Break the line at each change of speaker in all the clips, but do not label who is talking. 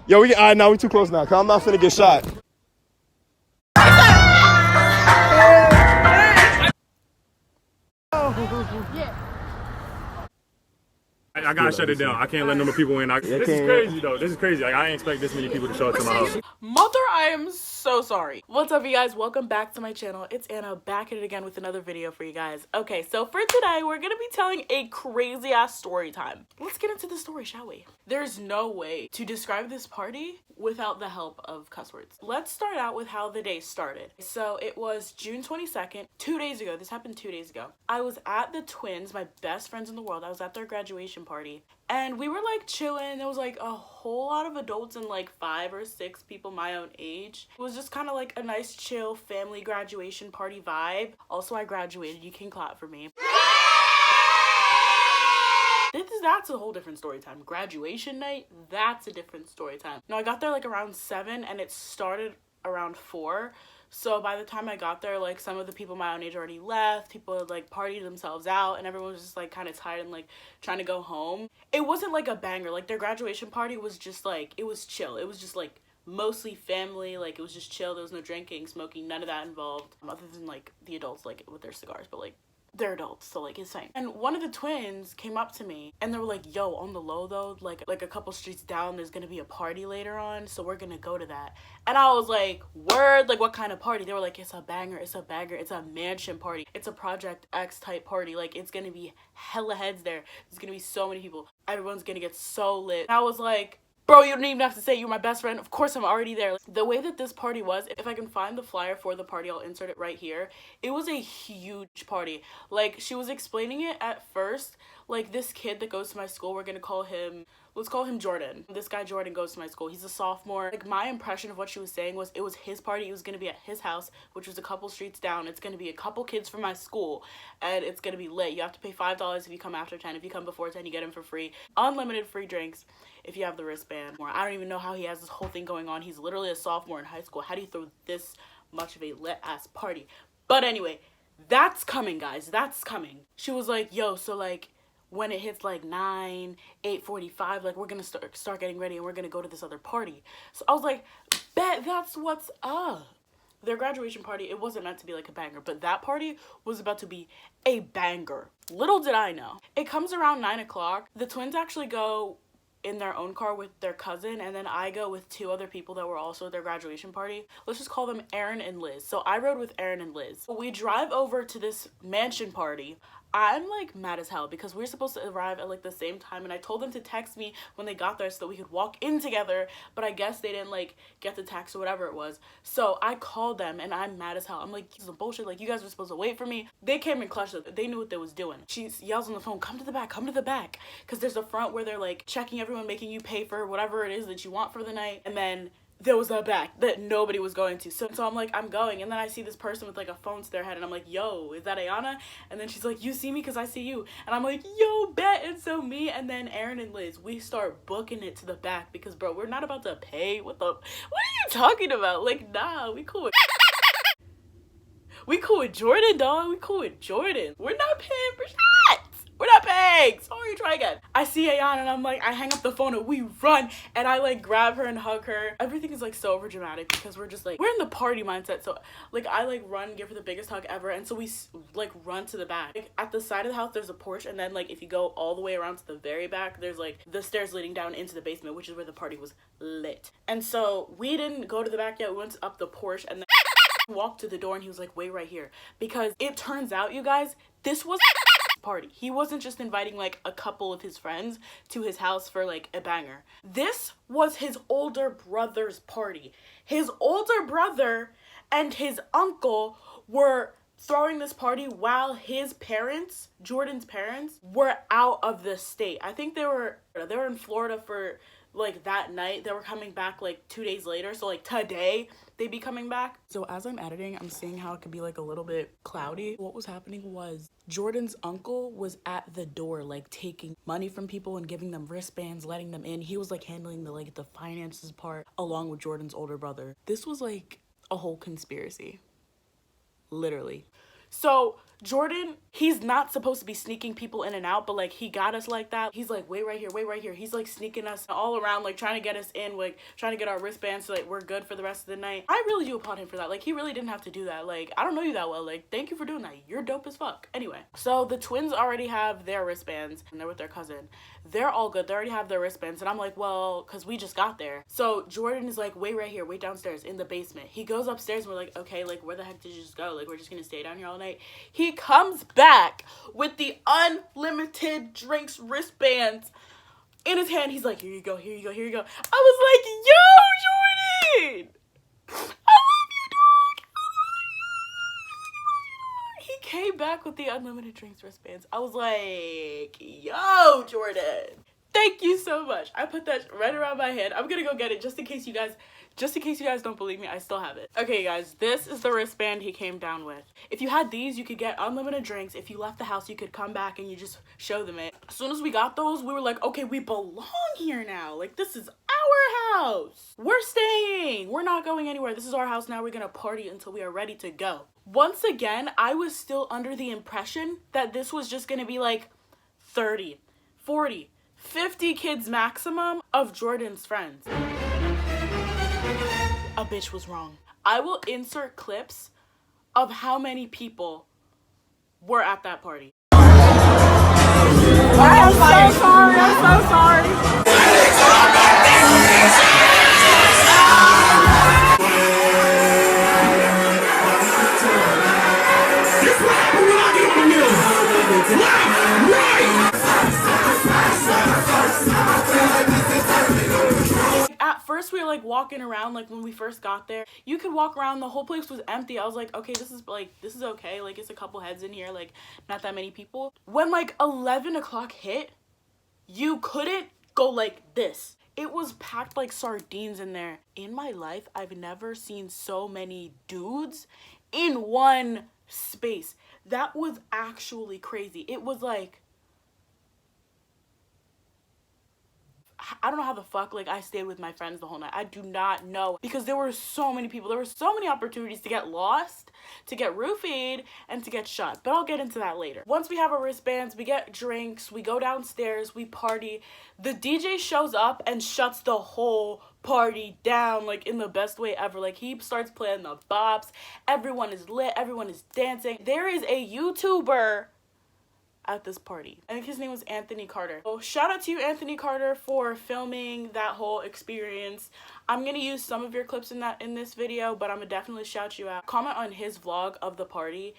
Yo, we all right now. We too close now. Cause I'm not finna get shot.
I gotta shut it down. I can't let no more people in. This is crazy though. This is crazy. Like I ain't expect this many people to show up to my house.
Mother, I am so sorry. What's up, you guys? Welcome back to my channel. It's Anna, back at it again with another video for you guys. Okay, so for today, we're gonna be telling a crazy ass story time. Let's get into the story, shall we? There's no way to describe this party without the help of cuss words. Let's start out with how the day started. So it was June 22nd, 2 days ago. This happened 2 days ago. I was at the twins, my best friends in the world. I was at their graduation party and we were like chilling. There was like a whole lot of adults and like 5 or 6 people my own age. It was just kind of like a nice chill family graduation party vibe. Also, I graduated. You can clap for me. That's a whole different story time. Graduation night, that's a different story time. No, I got there like around 7 and it started around 4. So by the time I got there, like some of the people my own age already left. People had like partied themselves out and everyone was just like kind of tired and like trying to go home. It wasn't like a banger. Like their graduation party was just like, it was chill. It was just like mostly family. Like it was just chill. There was no drinking, smoking, none of that involved. Other than like the adults like with their cigars, but like they're adults, so like it's fine. And one of the twins came up to me and they were like, yo, on the low though, like a couple streets down, there's gonna be a party later on, so we're gonna go to that. And I was like, word, like what kind of party? They were like, it's a banger, it's a banger, it's a mansion party, it's a Project X type party, like it's gonna be hella heads there, there's gonna be so many people, everyone's gonna get so lit. And I was like, bro, you don't even have to say you're my best friend. Of course I'm already there. The way that this party was, if I can find the flyer for the party, I'll insert it right here. It was a huge party. Like, she was explaining it at first. Like, this kid that goes to my school, we're gonna call him, let's call him Jordan. This guy Jordan goes to my school. He's a sophomore. Like, my impression of what she was saying was it was his party. It was gonna be at his house, which was a couple streets down. It's gonna be a couple kids from my school, and it's gonna be lit. You have to pay $5 if you come after 10. If you come before 10, you get them for free. Unlimited free drinks if you have the wristband. I don't even know how he has this whole thing going on. He's literally a sophomore in high school. How do you throw this much of a lit-ass party? But anyway, that's coming, guys. That's coming. She was like, yo, so like, when it hits like 9, 8:45, like we're gonna start getting ready and we're gonna go to this other party. So I was like, bet, that's what's up. Their graduation party, it wasn't meant to be like a banger, but that party was about to be a banger. Little did I know. It comes around 9 o'clock. The twins actually go in their own car with their cousin, and then I go with 2 other people that were also at their graduation party. Let's just call them Aaron and Liz. So I rode with Aaron and Liz. We drive over to this mansion party. I'm like mad as hell because we were supposed to arrive at like the same time, and I told them to text me when they got there so that we could walk in together, but I guess they didn't like get the text or whatever it was. So I called them and I'm mad as hell. I'm like, this is bullshit. Like, you guys were supposed to wait for me. They came and clutched it. They knew what they was doing. She yells on the phone, come to the back, come to the back. Because there's a front where they're like checking everyone, making you pay for whatever it is that you want for the night. And then there was a back that nobody was going to. So I'm like, I'm going. And then I see this person with like a phone to their head and I'm like, yo, is that Ayana? And then she's like, you see me because I see you. And I'm like, yo, bet. And so me and then Aaron and Liz, we start booking it to the back because, bro, we're not about to pay. What are you talking about? Like, nah, we cool. We cool with Jordan, dog. We cool with Jordan. We're not paying for shit. We're not paying. Sorry, try again. I see Ayana and I'm like, I hang up the phone and we run and I like grab her and hug her. Everything is like so over dramatic because we're just like, we're in the party mindset. So like I like run, give her the biggest hug ever. And so we like run to the back. Like, at the side of the house, there's a porch. And then like if you go all the way around to the very back, there's like the stairs leading down into the basement, which is where the party was lit. And so we didn't go to the back yet. We went up the porch and then walked to the door and he was like, wait right here. Because it turns out, you guys, this was party. He wasn't just inviting like a couple of his friends to his house for like a banger. This was his older brother's party. His older brother and his uncle were throwing this party while his parents, Jordan's parents, were out of the state. I think they were in Florida for like that night. They were coming back like 2 days later. So like today they be coming back. So as I'm editing, I'm seeing how it could be like a little bit cloudy. What was happening was Jordan's uncle was at the door, like taking money from people and giving them wristbands, letting them in. He was like handling the finances part along with Jordan's older brother. This was like a whole conspiracy. Literally. So Jordan, he's not supposed to be sneaking people in and out, but like he got us like that. He's like, wait right here, wait right here. He's like sneaking us all around, like trying to get us in, like trying to get our wristbands so like we're good for the rest of the night. I really do applaud him for that. Like he really didn't have to do that. Like I don't know you that well. Like thank you for doing that. You're dope as fuck. Anyway, so the twins already have their wristbands and they're with their cousin. They're all good. They already have their wristbands. And I'm like, well, because we just got there. So Jordan is like, wait right here, wait downstairs in the basement. He goes upstairs and we're like, okay, like where the heck did you just go? Like we're just gonna stay down here all night. He comes back with the unlimited drinks wristbands in his hand. He's like, here you go, here you go, here you go. I was like, yo, Jordan! I love you, dog! He came back with the unlimited drinks wristbands. I was like, yo, Jordan! Thank you so much. I put that right around my head. I'm gonna go get it just in case you guys don't believe me. I still have it. Okay, guys, this is the wristband he came down with. If you had these, you could get unlimited drinks. If you left the house, you could come back and you just show them it. As soon as we got those, we were like, okay, we belong here now. Like, this is our house. We're staying. We're not going anywhere. This is our house now. We're gonna party until we are ready to go. Once again, I was still under the impression that this was just gonna be like 30, 40, 50 kids maximum of Jordan's friends. A bitch was wrong. I will insert clips of how many people were at that party. I'm so sorry. I'm so sorry. At first we were like walking around, like when we first got there, you could walk around, the whole place was empty. I was like, okay, this is okay, like it's a couple heads in here, like not that many people. When like 11 o'clock hit, you couldn't go like this. It was packed like sardines in there. In my life, I've never seen so many dudes in one space. That was actually crazy. It was like, I don't know how the fuck like I stayed with my friends the whole night. I do not know, because there were so many people. There were so many opportunities to get lost, to get roofied, and to get shot. But I'll get into that later. Once we have our wristbands, we get drinks, we go downstairs, we party. The DJ shows up and shuts the whole party down, like in the best way ever. Like he starts playing the bops. Everyone is lit. Everyone is dancing. There is a YouTuber at this party. I think his name was Anthony Carter. So shout out to you, Anthony Carter, for filming that whole experience. I'm gonna use some of your clips in this video, but I'm gonna definitely shout you out. Comment on his vlog of the party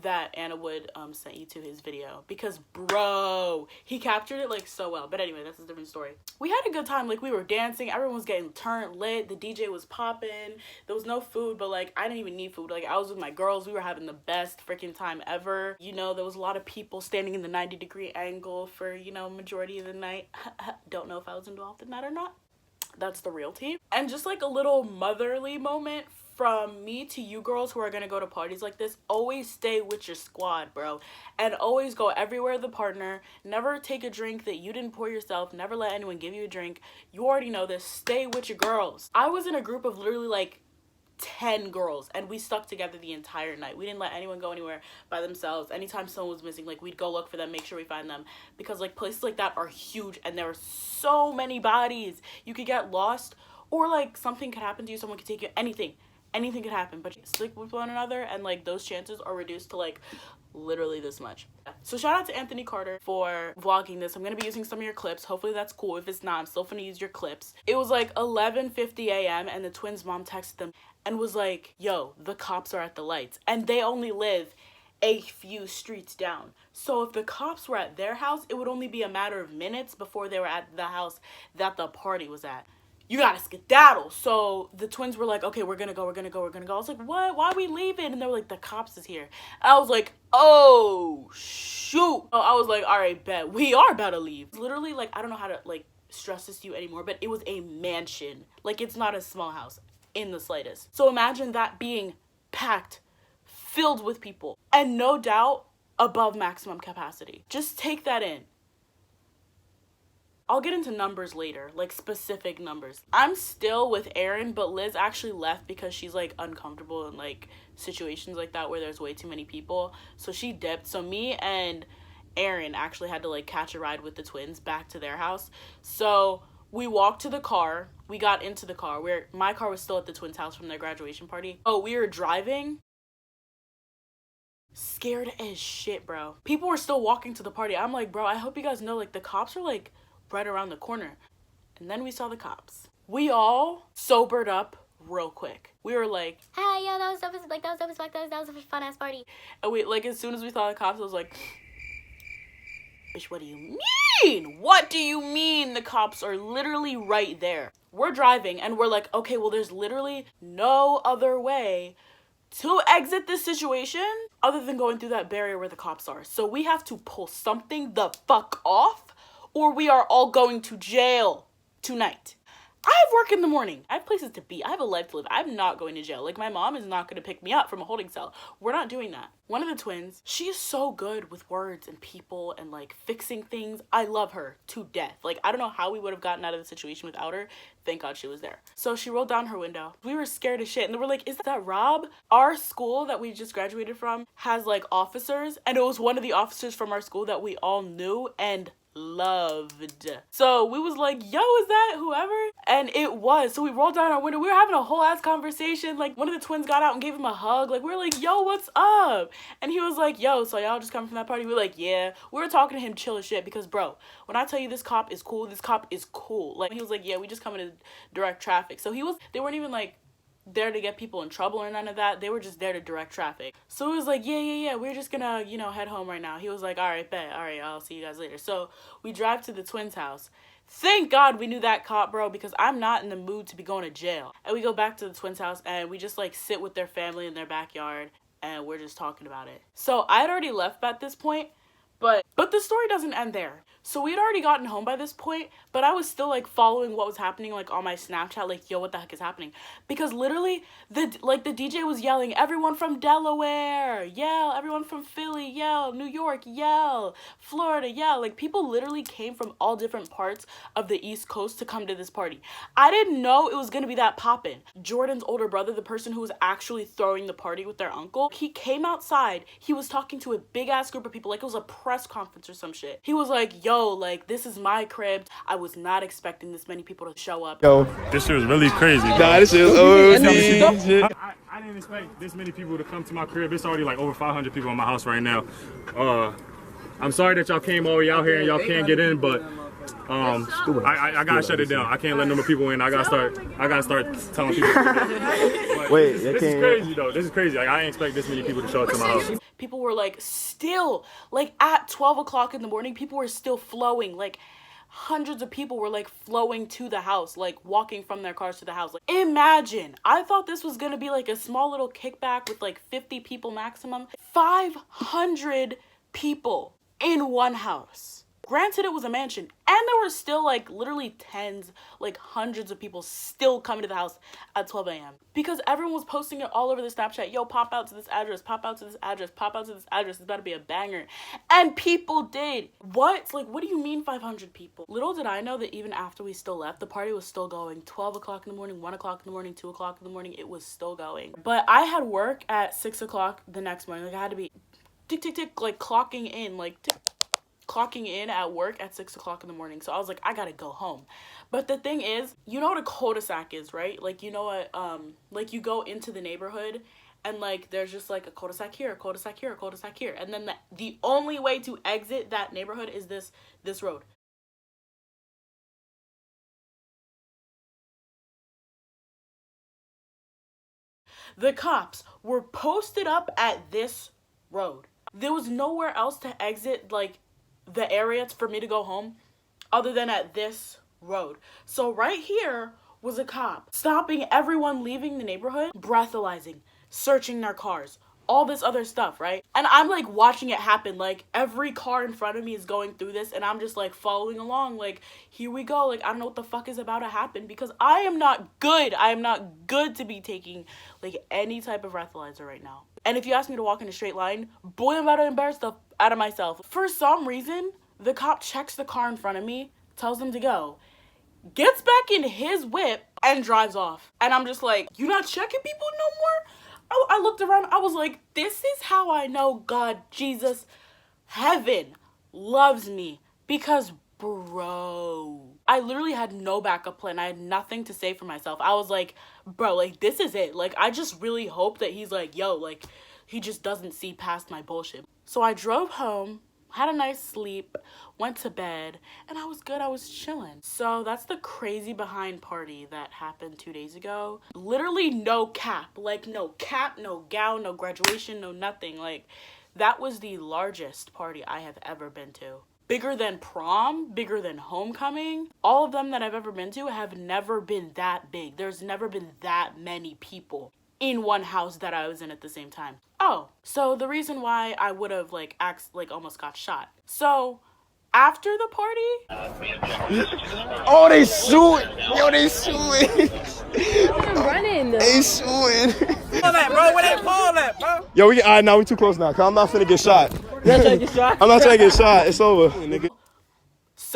that Anna Wood sent you to his video, because bro, he captured it like so well. But anyway, that's a different story. We had a good time. Like we were dancing, everyone was getting turned lit, the DJ was popping. There was no food, but like I didn't even need food. Like I was with my girls, we were having the best freaking time ever. You know, there was a lot of people standing in the 90-degree angle for, you know, majority of the night. Don't know if I was involved in that or not. That's the real tea. And just like a little motherly moment from me to you girls who are gonna go to parties like this: always stay with your squad, bro, and always go everywhere with the partner. Never take a drink that you didn't pour yourself. Never let anyone give you a drink. You already know this. Stay with your girls. I was in a group of literally like 10 girls, and we stuck together the entire night. We didn't let anyone go anywhere by themselves. Anytime someone was missing, like we'd go look for them, make sure we find them, because like places like that are huge and there are so many bodies. You could get lost, or like something could happen to you, someone could take you, anything could happen, but you stick with one another, and like those chances are reduced to like literally this much. So shout out to Anthony Carter for vlogging this. I'm gonna be using some of your clips. Hopefully that's cool. If it's not, I'm still gonna use your clips. It was like 11:50 a.m. and the twins' mom texted them and was like, yo, the cops are at the lights, and they only live a few streets down. So if the cops were at their house, it would only be a matter of minutes before they were at the house that the party was at. You gotta skedaddle. So the twins were like, okay, we're gonna go. I was like, what? Why are we leaving? And they were like, the cops is here. And I was like, oh, shoot. So I was like, all right, bet. We are about to leave. Literally, like, I don't know how to, like, stress this to you anymore, but it was a mansion. Like, it's not a small house in the slightest. So imagine that being packed, filled with people, and no doubt above maximum capacity. Just take that in. I'll get into numbers later, like specific numbers. I'm still with Erin, but Liz actually left because she's like uncomfortable in like situations like that where there's way too many people. So she dipped. So me and Erin actually had to like catch a ride with the twins back to their house. So we walked to the car. We got into the car where my car was still at the twins' house from their graduation party. Oh, we were driving. Scared as shit, bro. People were still walking to the party. I'm like, bro, I hope you guys know, like, the cops are, like, right around the corner. And then we saw the cops. We all sobered up real quick. We were like,
hey, yo, that was dope as, like, that was dope as fuck, that was a fun-ass party.
And we, like, as soon as we saw the cops, I was like, bitch, what do you mean? What do you mean the cops are literally right there? We're driving, and we're like, okay, well, there's literally no other way to exit this situation other than going through that barrier where the cops are. So we have to pull something the fuck off or we are all going to jail tonight. I have work in the morning. I have places to be. I have a life to live. I'm not going to jail. Like, my mom is not going to pick me up from a holding cell. We're not doing that. One of the twins, she is so good with words and people and, like, fixing things. I love her to death. Like, I don't know how we would have gotten out of the situation without her. Thank God she was there. So she rolled down her window. We were scared as shit. And they were like, is that Rob? Our school that we just graduated from has, like, officers. And it was one of the officers from our school that we all knew and loved. So we was like, yo, is that whoever? And it was. So we rolled down our window. We were having a whole ass conversation. Like, one of the twins got out and gave him a hug. Like, we were like, yo, what's up? And he was like, yo, so y'all just coming from that party? We were like, yeah. We were talking to him chill as shit because, bro, when I tell you this cop is cool, this cop is cool. Like, he was like, yeah, we just coming to direct traffic. So they weren't even like there to get people in trouble or none of that. They were just there to direct traffic. So it was like, yeah, we're just gonna, head home right now. He was like, all right, bet. All right, I'll see you guys later. So we drive to the twins' house. Thank God we knew that cop, bro, because I'm not in the mood to be going to jail. And we go back to the twins' house and we just like sit with their family in their backyard and we're just talking about it. So I had already left at this point, but the story doesn't end there. So we had already gotten home by this point, but I was still like following what was happening like on my Snapchat, like, yo, what the heck is happening? Because literally the DJ was yelling, everyone from Delaware, yell, everyone from Philly, yell, New York, yell, Florida, yell. Like, people literally came from all different parts of the East Coast to come to this party. I didn't know it was gonna be that poppin'. Jordan's older brother, the person who was actually throwing the party with their uncle, he came outside, he was talking to a big ass group of people, like it was a press conference or some shit. He was like, yo, like, this is my crib. I was not expecting this many people to show up.
Yo.
This shit was really crazy, bro.
Nah, this shit was OD.
I didn't expect this many people to come to my crib. It's already like over 500 people in my house right now. I'm sorry that y'all came all the way out here and y'all can't get in, but I gotta shut it down. I can't let no more people in. I gotta start telling people.
Wait,
this is crazy though. This is crazy. Like, I didn't expect this many people to show up to my house.
People were like still, like at 12 o'clock in the morning, people were still flowing. Like, hundreds of people were like flowing to the house, like walking from their cars to the house. Like, imagine, I thought this was gonna be like a small little kickback with like 50 people maximum. 500 people in one house. Granted, it was a mansion, and there were still like literally tens, like hundreds of people still coming to the house at 12 a.m. because everyone was posting it all over the Snapchat. Yo, pop out to this address, pop out to this address, pop out to this address. It's about to be a banger. And people did. What? Like, what do you mean 500 people? Little did I know that even after we still left, the party was still going. 12 o'clock in the morning, 1 o'clock in the morning, 2 o'clock in the morning. It was still going. But I had work at 6 o'clock the next morning. Like, I had to be tick, tick, tick, like clocking in, like tick. Clocking in at work at 6 o'clock in the morning. So I was like, I gotta go home. But the thing is, you know what a cul-de-sac is, right? Like, you know what, like you go into the neighborhood and like there's just like a cul-de-sac here, a cul-de-sac here, a cul-de-sac here. And then the only way to exit that neighborhood is this road. The cops were posted up at this road. There was nowhere else to exit, like, the area for me to go home other than at this road. So right here was a cop stopping everyone leaving the neighborhood, breathalyzing, searching their cars, all this other stuff, right? And I'm like watching it happen. Like, every car in front of me is going through this and I'm just like following along, like, here we go. Like, I don't know what the fuck is about to happen because I am not good. I am not good to be taking like any type of breathalyzer right now. And if you ask me to walk in a straight line, boy, I'm about to embarrass the out of myself. For some reason, the cop checks the car in front of me, tells them to go, gets back in his whip and drives off. And I'm just like, you not checking people no more? I looked around, I was like, this is how I know God, Jesus, heaven loves me. Because bro, I literally had no backup plan. I had nothing to say for myself. I was like, bro, like, this is it. Like, I just really hope that he's like, yo, like, he just doesn't see past my bullshit. So I drove home, had a nice sleep, went to bed, and I was good. I was chilling. So that's the crazy behind party that happened 2 days ago. Literally no cap. Like, no cap, no gown, no graduation, no nothing. Like, that was the largest party I have ever been to. Bigger than prom, bigger than homecoming. All of them that I've ever been to have never been that big. There's never been that many people in one house that I was in at the same time. Oh, so the reason why I would have like almost got shot. So after the party,
Oh, they shooting. Yo, they shooting.
Running.
They shooting.
Pull that, bro. Where they pull that, bro?
Yo, all right, now we too close now. Cause I'm not finna get shot.
You trying to get shot?
I'm not trying to get shot. It's over, nigga.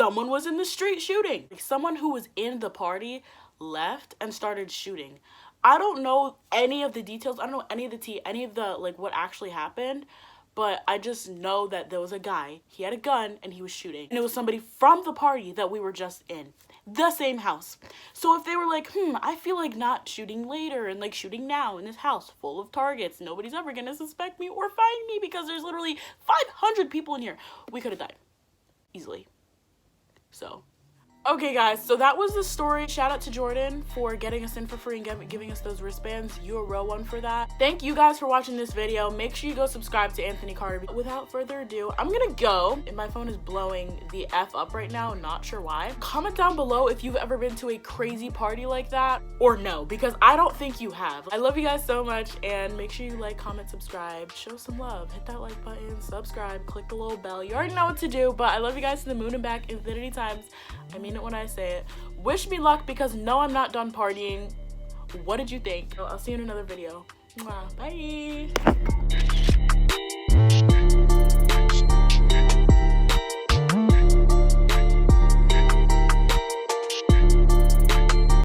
someone was in the street shooting. Someone who was in the party left and started shooting. I don't know any of the details. I don't know any of the any of the, like, what actually happened. But I just know that there was a guy, he had a gun, and he was shooting. And it was somebody from the party that we were just in. The same house. So if they were like, I feel like not shooting later and, like, shooting now in this house full of targets, nobody's ever gonna suspect me or find me because there's literally 500 people in here. We could have died. Easily. So... okay, guys, so that was the story. Shout out to Jordan for getting us in for free and giving us those wristbands. You're a real one for that. Thank you guys for watching this video. Make sure you go subscribe to Anthony Carter. Without further ado, I'm gonna go. And my phone is blowing the F up right now. Not sure why. Comment down below if you've ever been to a crazy party like that or no, because I don't think you have. I love you guys so much, and make sure you like, comment, subscribe, show some love. Hit that like button, subscribe, click the little bell. You already know what to do, but I love you guys to the moon and back infinity times. I mean it when I say it. Wish me luck, because no, I'm not done partying. What did you think? I'll see you in another video. Bye.